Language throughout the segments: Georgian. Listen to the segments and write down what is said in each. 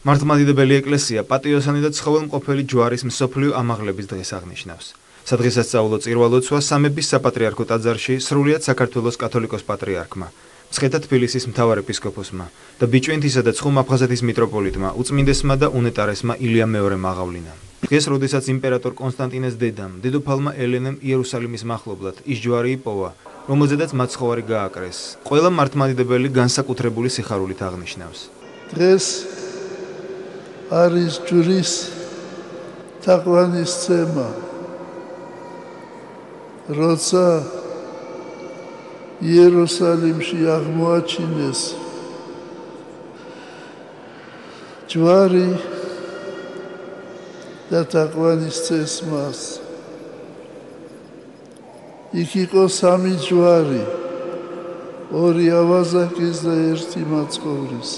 მართლმადიდებელი ეკლესია პატიოსანი და ცხოველმყოფელი ჯვარის მსოფლიო ამაღლების დღეს აღნიშნავს. სადღესასწაულო წირვა-ლოცვა სამების საპატრიარქო ტაძარში სრულიად საქართველოს კათოლიკოს პატრიარქმა, მცხეთა თბილისის მთავარეპისკოპოსმა და ბიჭვინთისა და ცხუმ-აფხაზეთის მიტროპოლიტმა, უწმინდესმა და უნეტარესმა ილია მეორემ აღავლინა. დღეს, როდესაც იმპერატორ კონსტანტინეს დედამ, დედოფალმა ელენემ იერუსალიმის მახლობლად ის ჯვარი იპოვა, რომელზედაც მაცხოვარი გააკრეს, ყველა მართლმადიდებელი განსაკუთრებული სიხარულით აღნიშნავს. დღეს არის ჯვრის თაყვანისცემა, როცა იერუსალიმში აღმოაჩინეს ჯვარი და თაყვანისცემას. იქ იყო სამი ჯვარი, ორი ავაზაკის და ერთი მაცხოვრის.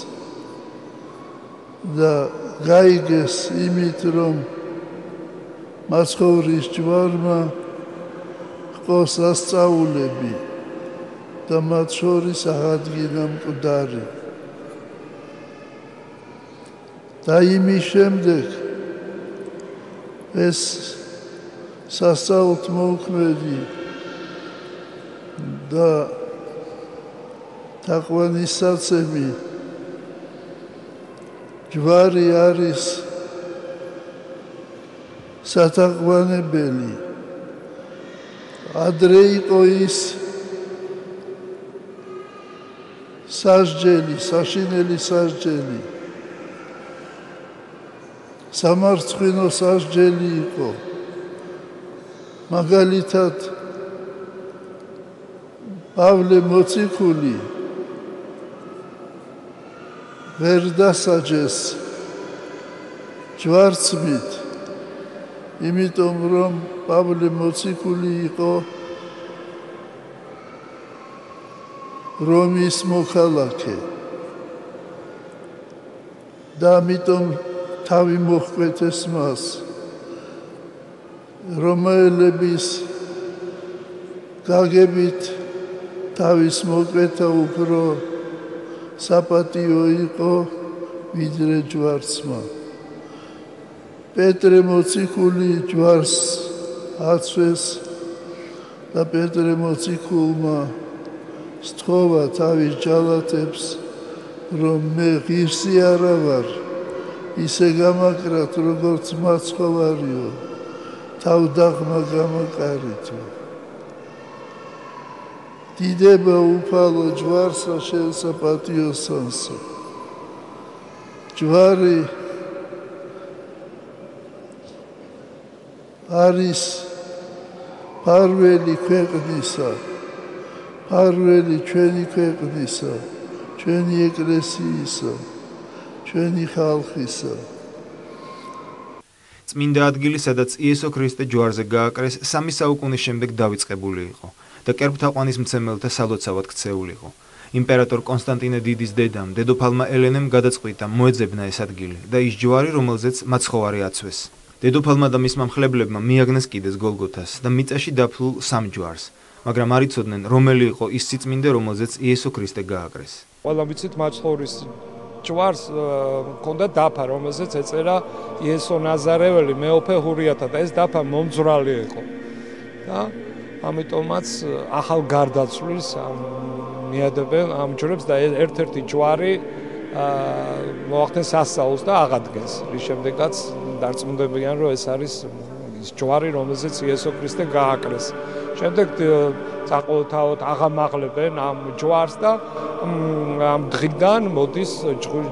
და გაიგეს იმით, რომ მაცხოვრის ჯვარმა ჰყოს ასწაულები და მათ შორის აღადგინა მკვდარი. და იმის შემდეგ ეს სასწაულთმოქმედი და თაყვანისცემი ჯვარი არის სათაყვანებელი. ადრე იყო ის სასჯელი, საშინელი სასჯელი. სამარცხვინო სასჯელი იყო. მაგალითად, პავლე მოციქული ვერ დასაჯეს ჯვარცმით, იმიტომ რომ პავლე მოციქული იყო რომის მოქალაქე და ამიტომ თავი მოჰკვეთეს მას. რომაელების გაგებით თავის მოკვეთა უფრო საპატიო იყო ვიდრე ჯვარცმა. პეტრე მოციქული ჯვარს აცვეს და პეტრე მოციქულმა სთხოვა თავის ჯალათებს, რომ მე ღირსი არა ვარ, ისე გამაკრათ, როგორც მაცხოვარიო, თავდაღმა გამაყარითო. დიდება უფალო ჯვარსა შესაპატიოსანსო. ჯვარი არის ფარველი ქვეყნისა, ფარველი ჩვენი ქვეყნისა, ჩვენი ეკლესიისა, ჩვენი ხალხისა. წმინდა ადგილი, სადაც იესო ქრისტე ჯვარზე გააკრეს, 3 საუკუნის შემდეგ დავიწყებული იყო და კერპთაყვანის მცემელთა სალოცავად ქცეული იყო. იმპერატორ კონსტანტინე დიდის დედამ, დედოფალმა ელენემ გადაწყვიტა მოეძებნა ეს ადგილი და ის ჯვარი, რომელზეც მაცხოვარი აცვეს. დედოფალმა და მისმა მხლებლებმა მიაგნეს კიდეს გოლგოთას და მიწაში დაფლულ 3 ჯვარს, მაგრამ არ იცოდნენ, რომელი იყო ის სიწმინდე, რომელზეც იესო ქრისტე გააკრეს. ყველა ვიცით მაცხოვრის ჯვარს ჰქონდა დაფა, რომელზეც ეწერა იესო ნაზარეველი მეოფე ჰურიათა და ეს დაფა მომძვრალი იყო. და ამიტომაც ახალ გარდაცვლის მიადებენ ამ ჯვრებს და ერთ-ერთი ჯვარი მოახდენს სასწაულს და აღადგეს. რის შემდეგაც დარწმუნდებიან, რომ ეს არის ის ჯვარი, რომელზეც იესო ქრისტე გააკრეს. შემდეგ საყოველთაოდ აღამაღლებენ ამ ჯვარს და ამ დღიდან მოდის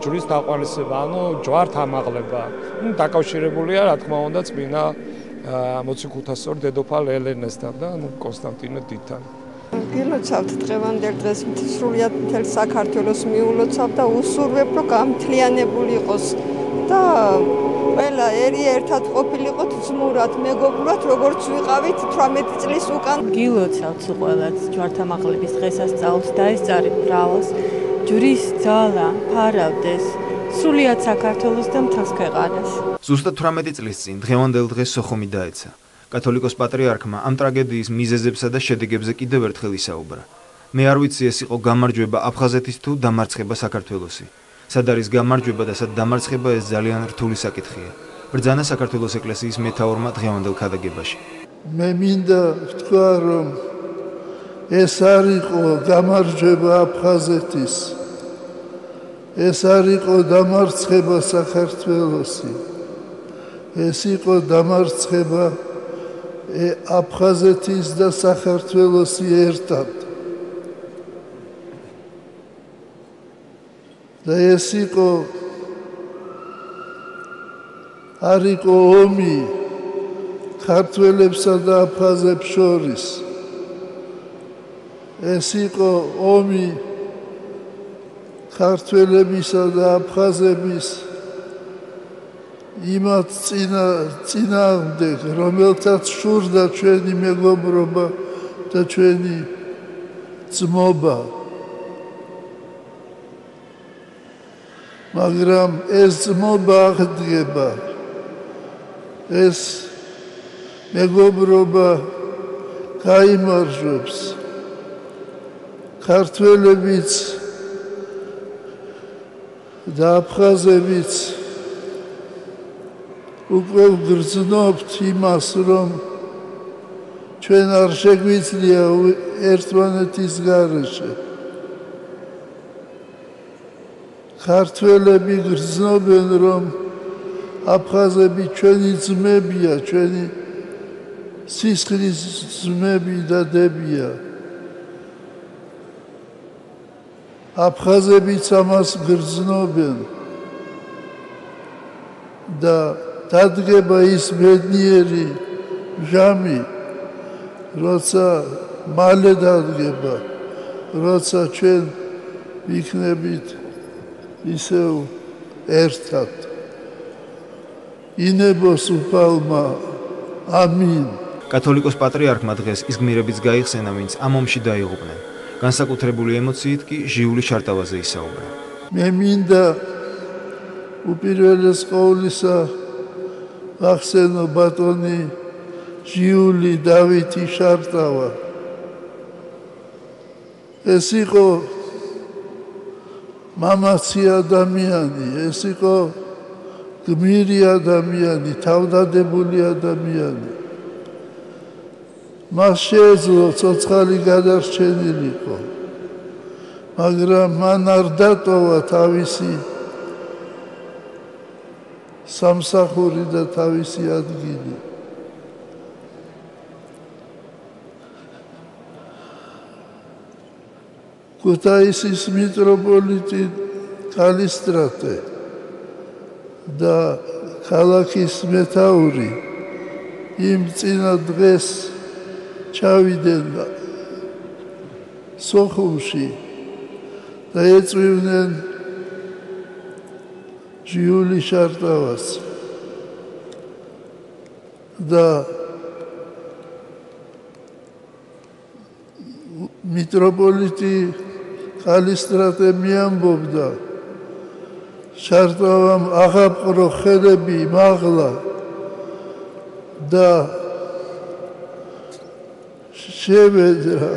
ჯვრის თაყვანისცემა, ანუ ჯვართ ამაღლება. დაკავშირებულია, რა თქმა უნდა, წმინდა მოციქულთა სწორ დედოფალ ელენესთან და კონსტანტინე დიდთან. გილოცავთ დღევანდელ დღეს სრულიად მთელ საქართველოს მიულოცავ და უსურვებ, რომ გამთლიანებული იყოს და ყველა ერი ერთად ყოფილიყოთ ძმურად, მეგობრულად, როგორც ვიყავით 18 წლის უკან. გილოცავთ ყველას ჯვართამაღლების დღესასწაულს და ეს წარით მრავლს ჯვრის ძალა ფარავდეს სრულიად საქართველოს და მთელს ქვეყანას. ზუსტად 18 წლის წინ დღევანდელ დღეს სოხუმი დაეცა. კათოლიკოს პატრიარქმა ამ ტრაგედიის მიზეზებსა და შედეგებზე კიდევ ერთხელ ისაუბრა. მე არ ვიცი, ეს იყო გამარჯვება აფხაზეთის თუ დამარცხება საქართველოსი. სად არის გამარჯვება და სად დამარცხება, ეს ძალიან რთული საკითხია. ბრძანა საქართველოს ეკლესიის მეთაურმა დღევანდელ ქადაგებაში. მე მინდა ვთქვა, რომ ეს არ იყო გამარჯვება აფხაზეთის, ეს არ იყო დამარცხება საქართველოსი, ეს იყო დამარცხება აფხაზეთის და საქართველოსი ერთად. და ეს არ იყო ომი ქართველებსა და აფხაზებს შორის. ეს იყო ომი ქართველებისა და აფხაზების იმათ წინააღმდეგ, რომელთაც შურდა ჩვენი მეგობრობა და ჩვენი ძმობა. მაგრამ ეს ძმობა აღდგება, ეს მეგობრობა გაიმარჯვებს. ქართველებიც და აფხაზებიც უკვე ვგრძნობთ იმას, რომ ჩვენ არ შეგვიძლია ერთმანეთის გარეშე. ქართველები გრძნობენ, რომ აფხაზები ჩვენი ძმებია, ჩვენი სისხლის ძმები და დებია. აფხაზებიც ამას გრძნობენ და დადგება ის ბედნიერი ჟამი, როცა მალე დადგება, როცა ჩვენ ვიქნებით ისევ ერთად. ინებოს უფალმა. ამინ. კათოლიკოს პატრიარქმა დღეს ის გმირებიც გაიხსენა, ვინც ამ ომში დაიღუპნენ. განსაკუთრებული ემოციით კი ჟიული შარტავაზე ისაუბრა. მე მინდა უპირველეს ყოვლისა ვახსენო ბატონი ჟიული დავითი შარტავა. ეს იყო მამაცი ადამიანი, ეს იყო გმირი ადამიანი, თავდადებული ადამიანი. მას შეეძლო ცოცხალი გადარჩენილიყო, მაგრამ მან არ დატოვა თავისი სამსახური და თავისი ადგილი. ქუთაისის მიტროპოლიტი კალისტრატე და ქალაქის მეთაური იმ წინა დღეს ჩავიდნენ სოხუმში და ეწვივნენ ჟიული შარტავას და მიტროპოლიტი კალისტრატე მიამბობდა, შარტავამ აღაპყრო ხელები მაღლა და შევედრა.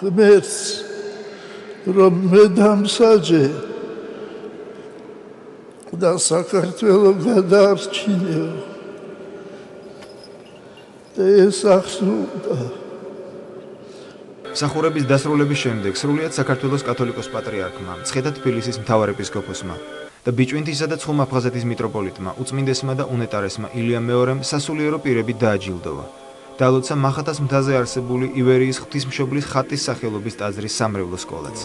ღმერთს, რომ მე დამსაჯე და საქართველო გადაარჩინეო და ეს ახსოვდა. მსახურების დასრულების შემდეგ სრულიად საქართველოს კათოლიკოს პატრიარქმა, მცხეთა თბილისის მთავარეპისკოპოსმა და ბიჭვინთისა და ცხუმ-აფხაზეთის მიტროპოლიტმა, უწმინდესმა და უნეტარესმა ილია მეორემ სასულიერო პირებით დააჯილდოვა. დაალოცა მახათას მთაზე არსებული ივერიის ღვთისმშობლის ხატის სახელობის ტაძრის სამრევლო სკოლაც.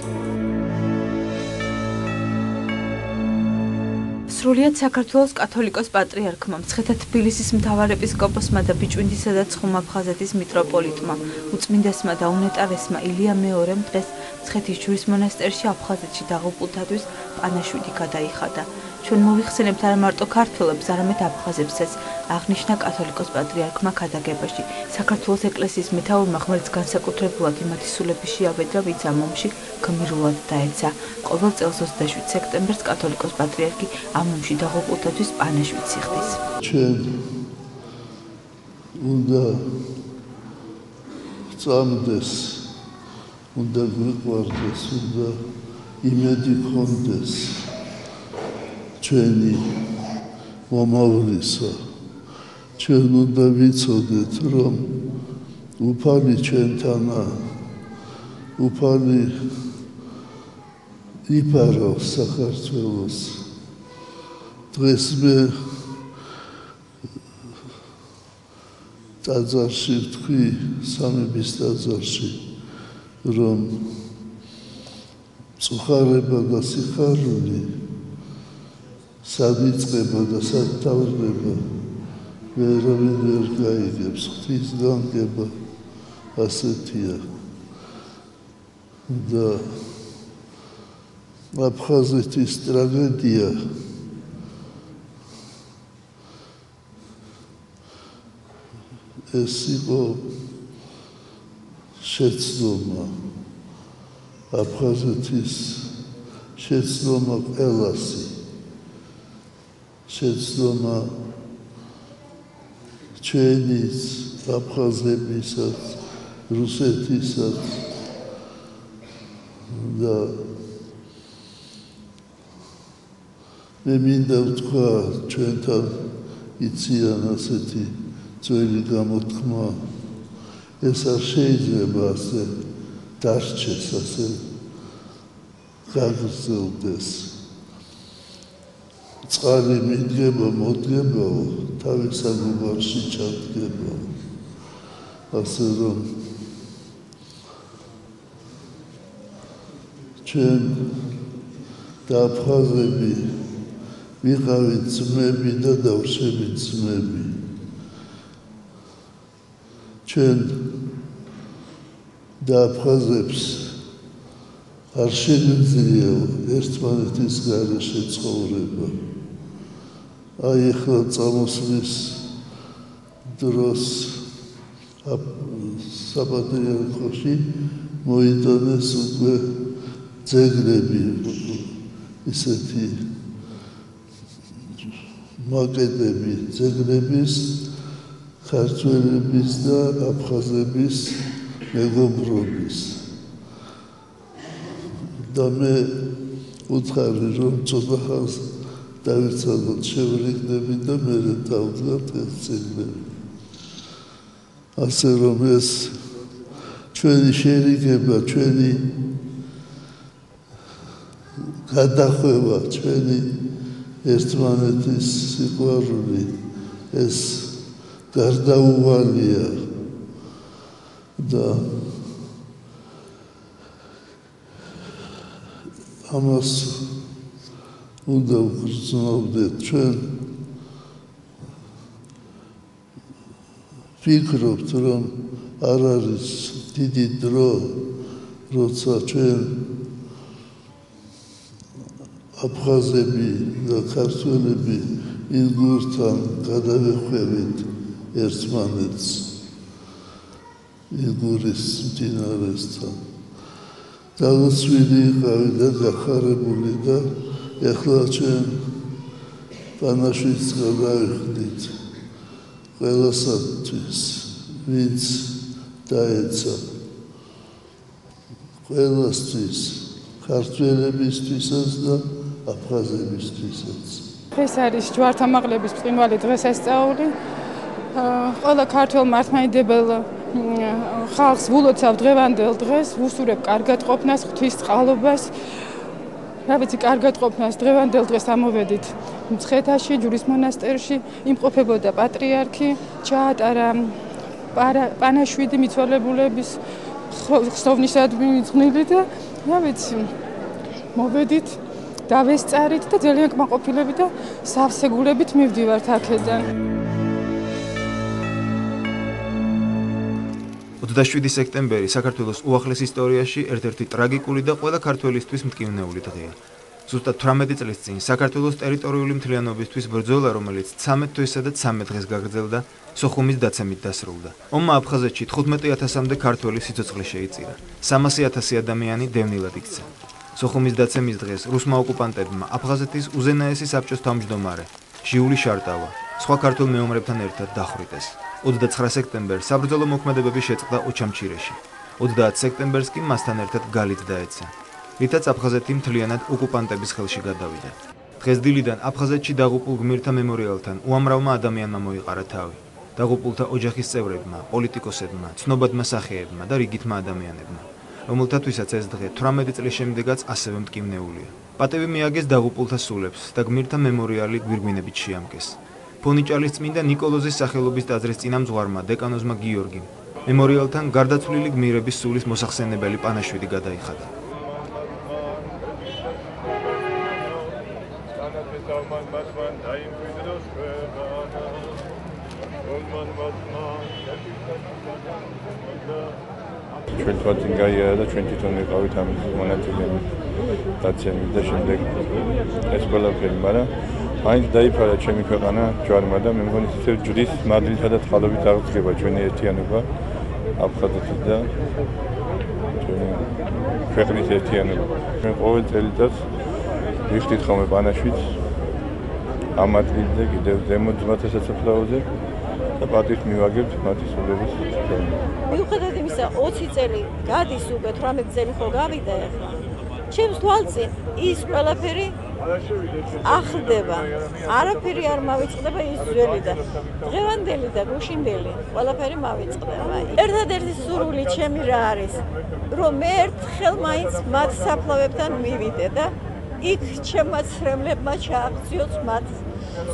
სრულიად საქართველოს კათოლიკოს პატრიარქმა, მცხეთა თბილისის მთავარეპისკოპოსმა და ბიჭვინთისა და ცხუმ-აფხაზეთის მიტროპოლიტმა, უწმინდესმა და უნეტარესმა ილია მეორემ დღეს მცხეთის ჯვრის მონასტერში აფხაზეთში დაღუპულთათვის პანაშვიდი გადაიხადა. ჩვენ მოვიხსენებთ არა მარტო ქართველებს, არამედ აფხაზებსაც, აღნიშნა კათოლიკოს პატრიარქმა ქადაგებაში. საქართველოს ეკლესიის მეთაურმა ღმერთს განსაკუთრებულად იმათი სულები შეავედრა, ვინც ამ ომში გმირულად დაეცა. ყოველ წელს 27 სექტემბერს კათოლიკოს პატრიარქი ამ ომში დაღუპულთათვის პანაშვიდს იხდის. ჩვენ უნდა წამდეს, უნდა გვიყვარდეს, უნდა იმედი გქონდეს ჩვენი მომავლისა. ჩვენ უნდა ვიცოდეთ, რომ უფალი ჩვენთანაა, უფალი იფარავს საქართველოს. დღეს მე ტაძარში ვთქვი, სამების ტაძარში, რომ წუხარება და სიხარული სად იწყება და სად თავდება, ვერავინ ვერ გაიგებს. ღვთის განგება ასეთია. და აფხაზეთის ტრაგედია ეს იყო შეცდომა, აფხაზეთის შეცდომა ყველასი, შეცდომა ჩვენიც, აფხაზებისაც, რუსეთისაც და მე მინდა ვთქვა ჩვენთან იციან ასეთი ძველი გამოთქმა, ეს არ შეიძლება ასე დარჩეს, ასე გაგრძელდეს. წყალი მიდგება, მოდგებაო, თავის საგუბარში ჩადგებაო. ასე რომ ჩვენ და აფხაზები ვიყავით ძმები და დავშებით ძმები. ჩვენ და აფხაზებს არ შეგვიძლია ერთმანეთის გარეშე ცხოვრება. აი ახლა წამოსვლის დროს საპატრიარქოში მოიტანეს უკვე ძეგლები, ისეთი მაკეტები ძეგლების, ქართველების და აფხაზების მეგობრობის. და მე უთხარი, რომ ცოტა ხანს დავიცადოთ, შევრიგდები და მე დავდგათ ეს ძეგლები. ასე რომ ეს ჩვენი შერიგება, ჩვენი გადახვევა, ჩვენი ერთმანეთის სიყვარული, ეს გარდაუვალია და ამას უნდა ვგრძნობდეთ. ჩვენ ვფიქრობთ, რომ არ არის დიდი დრო, როცა ჩვენ აფხაზები და ქართველები ილგურთან გადავეხვევით ერთმანეთს, ილგურის მდინარესთან. დალოცვილი იყავი და გახარებული და ეხლა ჩვენ პანაშვიდს გადავიხდით ყველასათვის, ვინც დაეცა, ყველასთვის, ქართველებისთვისაც და აფხაზებისთვისაც. ეს არის ჯვართამაღლების ბრწყინვალე დღესასწაული. ყველა ქართველ მართლმადიდებელ ხალხს ვულოცავ დღევანდელ დღეს, ვუსურებ კარგად ყოფნას, ღვთის წყალობას. რა ვიცი, კარგად ყოფნას დღევანდელ დღეს ამოვედით მცხეთაში, ჯვრის მონასტერში, იმყოფებოდა პატრიარქი, ჩაატარა პანაშვიდი მიცვალებულების ხროვნისადმი მიძღვნილი და რა ვიცი, მოვედით, დავესწარით და ძალიან კმაყოფილები და სავსეგულებით მივდივართ აქედან. 27 სექტემბერი საქართველოს უახლეს ისტორიაში ერთ-ერთი ტრაგიკული და ყველა ქართველისთვის მტკივნეული დღეა. ზუსტად 18 წლის წინ საქართველოს ტერიტორიული მთლიანობისთვის ბრძოლა, რომელიც 13 თვესა და 13 დღეს გაგრძელდა, სოხუმის დაცემით დასრულდა. ომმა აფხაზეთში 15,000-მდე ქართველი სიცოცხლე შეიწირა. 300,000 ადამიანი დევნილად იქცა. სოხუმის დაცემის დღეს რუსმა ოკუპანტებმა აფხაზეთის უზენაესი საბჭოს თავმჯდომარე ჟიული შარტავა სხვა ქართულ მეომრებთან ერთად დახვრიტეს. 29 სექტემბერს საბრძოლო მოქმედებები შეწყდა ოჩამჩირეში. 30 სექტემბერს კი მასთან ერთად გალით დაეცა, რითაც აფხაზეთი მთლიანად ოკუპანტების ხელში გადავიდა. დღეს დილიდან აფხაზეთში დაღუპულ გმირთა მემორიალთან უამრავმა ადამიანმა მოიყარა თავი. დაღუპულთა ოჯახის წევრებმა, პოლიტიკოსებმა, ცნობადმა სახეებმა და რიგითმა ადამიანებმა, რომელთათვისაც ეს დღე 18 წლის შემდეგაც ასევე მტკივნეულია. პატივი მიაგეს დაღუპულთა სულებს და გმირთა მემორიალი გვირგვინებით შეამკეს. ფონიჭალის წმინდა ნიკოლოზის სახელობის ტაძრის წინამძღვარმა დეკანოზმა გიორგიმ მემორიალთან გარდაცვლილი გმირების სულის მოსახსენებელი პანაშვიდი გადაიხადა. ჩვენ თვალწინ გაიარა და ჩვენ თვითონ ვიყავით ამის მონაწილეები დაცემით და შემდეგ ეს ყველაფერი, მაგრამ მაინც დაიფარა ჩემი ქვეყანა ჯვარმა და მე მგონი ისევ ჯვრის მადლითა და წყალობით აღწება ჩვენი ერთიანობა აფხაზეთის და ჩვენი ქვეყნის ერთიანობა. ჩვენ ყოველ წელიწადს ვიხდით ხოლმე პანაშვიდს ამ ადგილზე კიდევ ზემოთ ძმათა სასაფლაოზე და პატივს მივაგებთ მათი სულების ხელით. მიუხედავად იმისა, 20 წელი გადის უკვე 18 წელი ხო გავიდა ახლა. ჩემს თვალწინ ის ყველაფერი ახლდება. არაფერი არ მავიწყდება ის ძველი და დღევანდელი და გუშინდელი ყველაფერი მავიწყდება. ერთადერთი სურვილი ჩემი რა არის, რომ მე ერთხელ მაინც მათ საფლავებთან მივიდე და იქ ჩემმა ცრემლებმა ჩააღწიოს მათ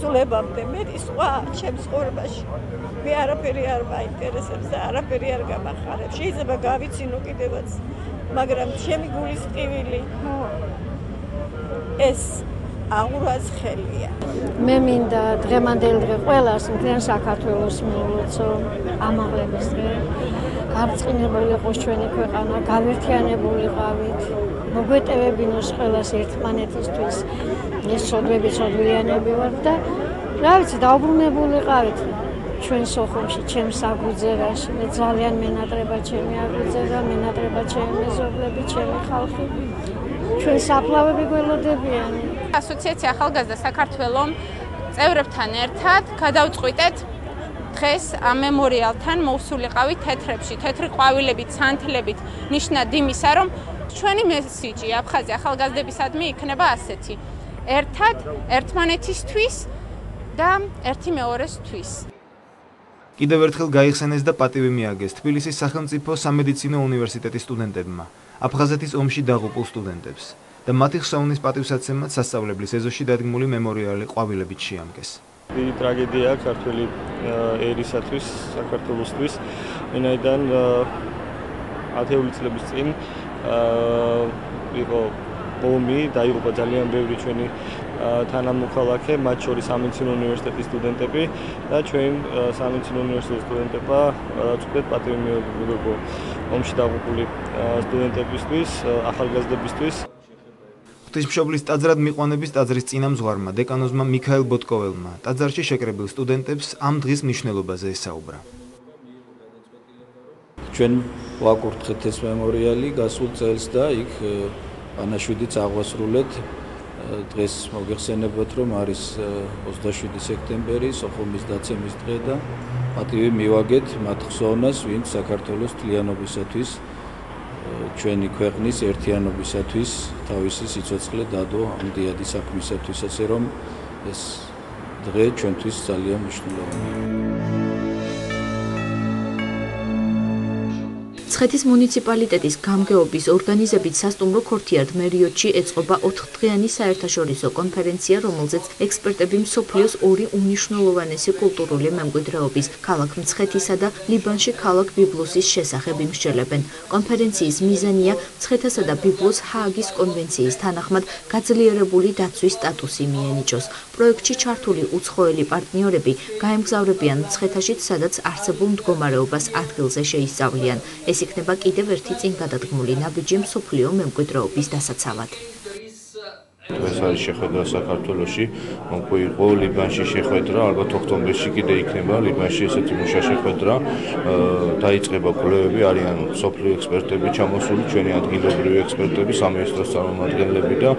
სულებამდე. მეტი სხვა ჩემს ცხოვრებაში მე არაფერი არ მაინტერესებს და არაფერი არ გამახარებს. შეიძლება გავიცინო კიდევაც, მაგრამ ჩემი გულის ტკივილი ეს აღურაც ხელია. მე მინდა დღევანდელი დღე ყველას მთლიან საქართველოს მიულოცო ამაღლების დღე. გარწყინებული იყოს ჩვენი ქვეყანა, გავერთიანებულიყავით, მოგვეტევებინოს ყველას ერთმანეთისთვის. ეს ცოდვები ცოდვიანები ვართ და რა ვიცი, დაუბრუნებულიყავით ჩვენ სოხუმში, ჩემს აგვიძერაში. მე ძალიან მენატრება ჩემი აგვიძერა, მენატრება ჩემი მეზობლები, ჩემი ხალხი. ჩვენ საფლავები გველოდებიან. ასოციაცია ახალგაზრდა საქართველოს წევრებთან ერთად გადავწყვიტეთ დღეს ამ მემორიალთან მოვსულიყავით თეთრებში, თეთრი ყვავილებით, სანთლებით, ნიშნად იმისა, რომ ჩვენი მესიჯი აფხაზი ახალგაზრდებისადმი იქნება ასეთი: ერთად, ერთმანეთისთვის და ერთი მეორესთვის. კიდევ ერთხელ გაიხსენეს და პატივი მიაგეს თბილისის სახელმწიფო სამედიცინო უნივერსიტეტის სტუდენტებმა, აფხაზეთის ომში დაღუპულ სტუდენტებს და მათი ხსოვნის პატივსაცემად სასწავლებლის ეზოში დადგმული მემორიალი ყვავილებით შეამკეს. დიდი ტრაგედია ქართველი ერისათვის, საქართველოსთვის, ვინაიდან ათეული წლების წინ იყო ომი, დაიღუპა ძალიან ბევრი ჩვენი თანამოქალაქე, მათ შორის სამედიცინო უნივერსიტეტის სტუდენტები და ჩვენ სამედიცინო უნივერსიტეტის სტუდენტებმა ვაწვდით პატივი მიიღო ომში დაღუპული სტუდენტებისთვის, ახალგაზრდებისთვის. ღვთისმშობლის ტაძრად მიყვანების ტაძრის წინამძღვარმა დეკანოზმა მიქაელ ბოტკოველმა ტაძარში შეკრებილ სტუდენტებს ამ დღის მნიშვნელობაზე ესაუბრა. ჩვენ ვაკურთხეთ ეს მემორიალი გასულ წელს და იქ პანაშვიდიც აღვასრულეთ. დღეს მოგეხსენებათ, რომ არის 27 სექტემბერი, სოხუმის დაცემის დღე და პატივი მივაგეთ მათ ხსოვნას, ვინც საქართველოს მთლიანობისათვის, ჩვენი ქვეყნის ერთიანობისათვის თავისი სიცოცხლე დადო ამ დიადი საქმისათვის, ასე რომ ეს დღე ჩვენთვის ძალიან მნიშვნელოვანია. მცხეთის მუნიციპალიტეტის გამგეობის ორგანიზებით სასტუმრო ქორთიარდ მერიოტში ეწყობა 4დღიანი საერთაშორისო კონფერენცია, რომელზეც ექსპერტები მსოფლიოს ორი უმნიშვნელოვანესი კულტურული მემკვიდრეობის, ქალაქ მცხეთისა და ლიბანში ქალაქ ბიბლოსის შესახებ იმსჯელებენ. კონფერენციის მიზანია მცხეთასა და ბიბლოს ჰააგის კონვენციის თანახმად გაძლიერებული დაცვის სტატუსი მიენიჭოს. პროექტში ჩართული უცხოელი პარტნიორები გაემგზავრებიან მცხეთაშიც, სადაც არსებულ მდგომარეობას ადგილზე შეისწავლიან. ეს იქნება კიდევ ერთი წინ გადადგმული ნაბიჯი მსოფლიო მემკვიდრეობის დასაცავად. ეს არის შეხვედრა საქართველოში, უკვე იყო ლიბანში შეხვედრა, ალბათ ოქტომბერში კიდე იქნება ლიბანში ესეთი მუშა შეხვედრა. დაიწყება კვლევები, არიან სოფლიო ექსპერტები ჩამოსული, ჩვენი ადგილობრივი ექსპერტები, სამინისტროს წარმომადგენლები და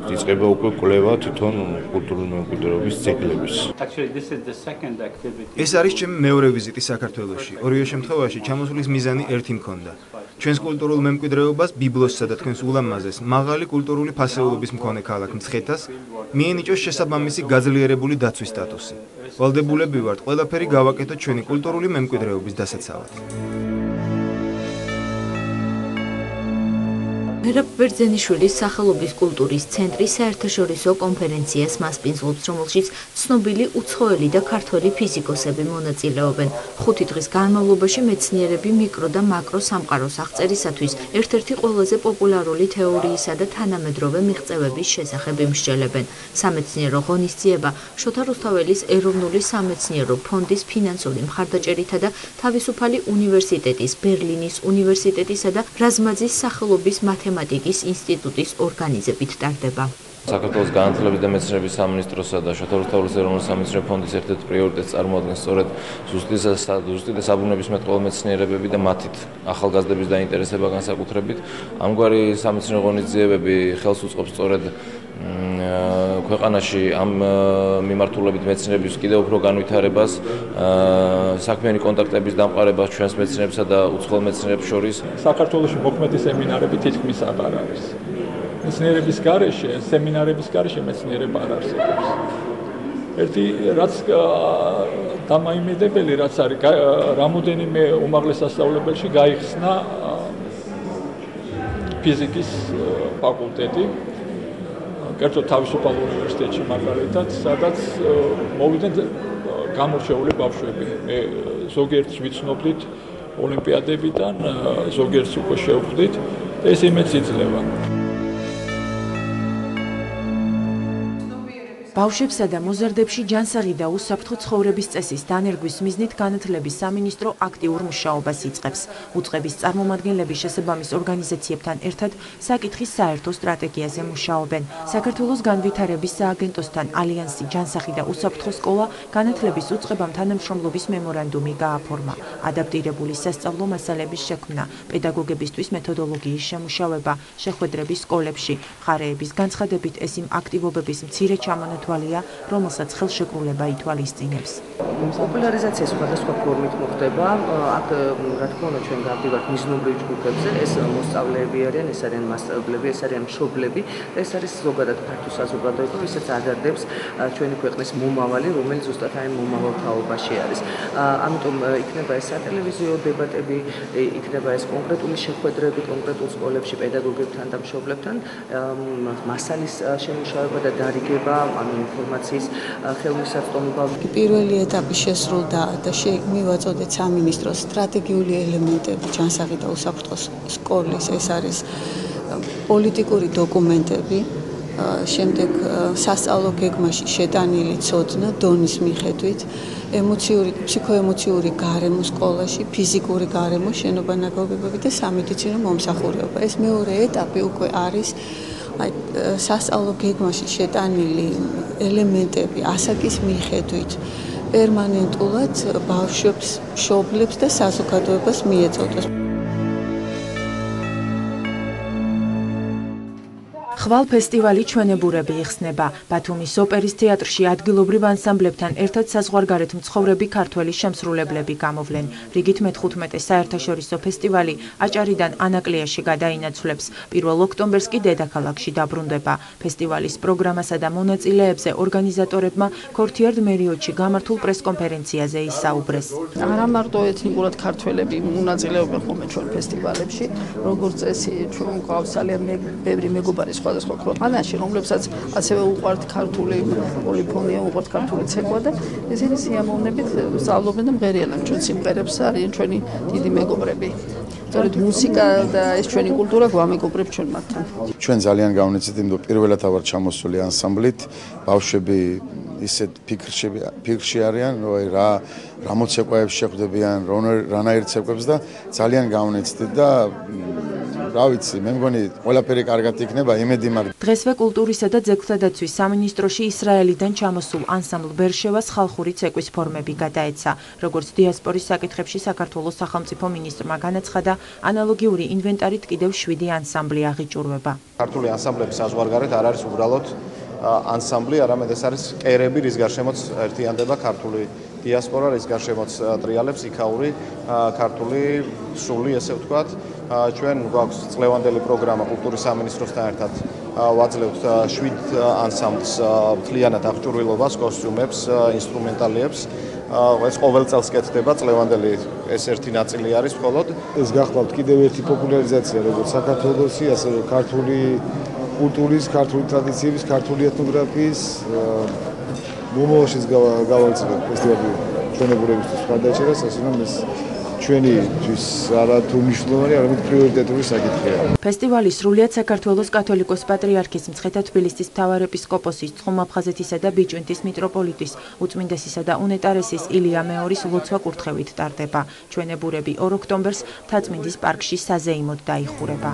იწყება უკვე კვლევა თვითონ კულტურული მემკვიდრეობის ძეგლების. ეს არის ჩემი მეორე ვიზიტი საქართველოში. ორივე შემთხვევაში ჩამოსვლის მიზანი ერთი მქონდა. ჩვენს კულტურულ მემკვიდრეობას, ბიბლოსსა და თქვენს ულამაზეს, მაღალი კულტურული ფასეულობის მქონე ქალაქ მცხეთას მიენიჭოს შესაბამისი გაძლიერებული დაცვის სტატუსი. ვალდებულები ვართ ყველაფერი გავაკეთოთ ჩვენი კულტურული მემკვიდრეობის დასაცავად. მერაბ ბერძენიშვილის სახელობის კულტურის ცენტრი საერთაშორისო კონფერენციას მასპინძლობს, რომელშიც ცნობილი უცხოელი და ქართველი ფიზიკოსები მონაწილეობენ. 5 დღის განმავლობაში მეცნიერები მიკრო და მაკრო სამყაროს აღწერისათვის ერთ-ერთი ყველაზე პოპულარული თეორიისა და თანამედროვე მიღწევების შესახებ იმსჯელებენ. სამეცნიერო ღონისძიება შოთა რუსთაველის ეროვნული სამეცნიერო ფონდის ფინანსური მხარდაჭერითა და თავისუფალი უნივერსიტეტის, ბერლინის უნივერსიტეტისა და რაზმაძის სახელობის მათემატიკის ინსტიტუტის ორგანიზებით ტარდება. საქართველოს განათლების და მეცნიერების სამინისტროსა და შოთა რუსთაველის ეროვნული სამეცნიერო ფონდის ერთ-ერთ პრიორიტეტს წარმოადგენს სწორედ ზუსტი და საბუნებისმეტყველო მეცნიერებები და მათით ახალგაზრდების დაინტერესება განსაკუთრებით. ამგვარი სამეცნიერო ღონისძიებები ხელს უწყობს სწორედ ქვეყანაში ამ მიმართულებით მეცნიერების კიდევ უფრო განვითარებას, საქმიანი კონტაქტების დამყარებას ჩვენს მეცნიერებსა და უცხოელ მეცნიერებს შორის. საქართველოში მოქმედი სემინარები თითქმის აღარ არის. მეცნიერების გარეშე, სემინარების გარეშე მეცნიერება არ არსებობს. ერთი რაც დამაიმედებელი რაც არის, რამოდენიმე უმაღლეს სასწავლებელში გაიხსნა ფიზიკის ფაკულტეტი. კერძო თავისუფალ უნივერსიტეტში მაგალითად, სადაც მოვიდნენ გამორჩეული ბავშვები. მე ზოგიერთს ვიცნობდით ოლიმპიადებიდან, ზოგიერთს უკვე შევხვდით და ეს იმედს იძლევა. ბავშვებსა და მოზარდებში ჯანსაღი და უსაფრთხო ცხოვრების წესის დანერგვის მიზნით განათლების სამინისტრო აქტიურ მუშაობას იწყებს. უწყების წარმომადგენლები შესაბამის ორგანიზაციებთან ერთად საკითხის საერთო სტრატეგიაზე მუშაობენ. საქართველოს განვითარების სააგენტოსთან ალიანსი ჯანსაღი და უსაფრთხო სკოლა განათლების უწყებამ თანამშრომლობის მემორანდუმი გააფორმა. ადაპტირებული სასწავლო მასალების შექმნა, პედაგოგებისთვის მეთოდოლოგიის შემუშავება, შეხვედრები სკოლებში, მხარეების განცხადებით ეს იმ აქტივობების მცირე ჩამონათვალია, რომელსაც ხელშეკრულება ითვალისწინებს. პოპულარიზაცია სხვადასხვა ფორმით მოხდება. აქ რა თქმა უნდა ჩვენ გავდივართ მიზნობრივ ჯგუფებზე, ეს მოსწავლეები არიან, ეს არიან მასწავლებლები, ეს არიან მშობლები, ეს არის ზოგადად ფართო საზოგადოება, ვისაც ადარდებს ჩვენი ქვეყნის მომავალი, რომელიც ზუსტად აი მომავალ თაობაში არის. ამიტომ იქნება ეს სატელევიზიო დებატები, იქნება ეს კონკრეტული შეხვედრები კონკრეტულ სკოლებში პედაგოგებთან და მშობლებთან, მასალის შემუშავება და დარიგება, ინფორმაციის ხელმისაწვდომობა. პირველი ეტაპი შესრულდა და მივაწოდეთ სამინისტროს სტრატეგიული ელემენტები ჯანსაღი და უსაფრთხო სკოლის, ეს არის პოლიტიკური დოკუმენტები, შემდეგ სასწავლო გეგმაში შეტანილი ცოდნა დონის მიხედვით, ფსიქოემოციური გარემო სკოლაში, ფიზიკური გარემო, შენობა ნაგებობები და სამედიცინო მომსახურება. ეს მეორე ეტაპი უკვე არის სასწავლო გეგმაში შეტანილი ელემენტები ასაკის მიხედვით პერმანენტულად ბავშვებს, მშობლებს და საზოგადოებას მიეწოდოს. ხვალ ფესტივალი ჩვენებურები იხსნება. ბათუმის ოპერის თეატრში ადგილობრივ ანსამბლებთან ერთად საზღვარგარეთ მცხოვრები ქართველი შემსრულებლები გამოვლენ. რიგით მე-15 საერთაშორისო ფესტივალი აჭარიდან ანაკლიაში გადაინაცვლებს. 1 ოქტომბერს კი დედაქალაქში დაბრუნდება. ფესტივალის პროგრამასა და მონაწილეებზე ორგანიზატორებმა ქორთიარდ მერიოდში გამართულ პრესკონფერენციაზე ისაუბრეს. არა მარტო ეთნიკურად ქართველები მონაწილეობენ ხოლმე ჩვენ ფესტივალებში, როგორც წესი ჩვენ გვყავს ძალიან ბევრი მეგობარი სხვადასხვა ქვეყანაში, რომლებსაც ასევე უყვართ ქართული პოლიფონია, უყვართ ქართული ცეკვა და ესენი სიამოვნებით სწავლობენ და მღერიან ჩვენ სიმღერებს, არიან ჩვენი დიდი მეგობრები. სწორედ მუსიკა და ეს ჩვენი კულტურა გვამეგობრებს ჩვენ მათთან. ჩვენ ძალიან გავნიცეთ, იმიტომ პირველად ვარ ჩამოსული ანსამბლით, ბავშვები ისეთ ფიქრში არიან, რომ რა მოცეკვაებს შეხვდებიან, რანაირ ცეკვებს და ძალიან გავნიცდით და რა ვიცი, მე მგონი ყველაფერი კარგად იქნება, იმედი მაქვს. დღესვე კულტურისა და ძეგლთა დაცვის სამინისტროში ისრაელიდან ჩამოსულ ანსამბლ ბერშევას ხალხური ცეკვის ფორმები გადაეცა. როგორც დიასპორის საკითხებში საქართველოს სახელმწიფო მინისტრმა განაცხადა, ანალოგიური ინვენტარით კიდევ 7 ანსამბლი აღიჭურვება. ქართული ანსამბლების საზღვარგარეთ არ არის უბრალოდ ანსამბლი, არამედ ეს არის კერები, რის გარშემოც ერთიანდება ქართული დიასპორა, რის გარშემოც ტრიალებს იქაური ქართული სული, ესე ვთქვათ. ჩვენ გვაქვს წლევანდელი პროგრამა კულტურის სამინისტროსთან ერთად ვაძლევთ 7 ანსამბლს მთლიანად აღჭურვილობას, კოსტიუმებს, ინსტრუმენტალიებს. ეს ყოველ წელს კეთდება, წლევანდელი ეს ერთი ნაწილი არის მხოლოდ. ეს გახლავთ კიდევ ერთი პოპულარიზაცია როგორც საქართველოსი, ასევე ქართული კულტურის, ქართული ტრადიციების, ქართული ეთნოგრაფიის მომავალშიც გავაძლევთ ფესტივალი ჩვენებურებისთვის მხარდაჭერას, ასე რომ ეს ჩვენთვის არა თუ მნიშვნელოვანი, არამედ პრიორიტეტული საკითხია. ფესტივალი სრულიად საქართველოს კათოლიკოს პატრიარქის მცხეთა-თბილისის მთავარეპისკოპოსის, ცხომ-აფხაზეთისა და ბიჭვინთის მიტროპოლიტის, უწმინდესისა და უნეტარესის ილია მეორის ლოცვა-კურთხევით ტარდება. ჩვენებურები 2 ოქტომბერს მთაწმინდის პარკში საზეიმოდ დაიხურება.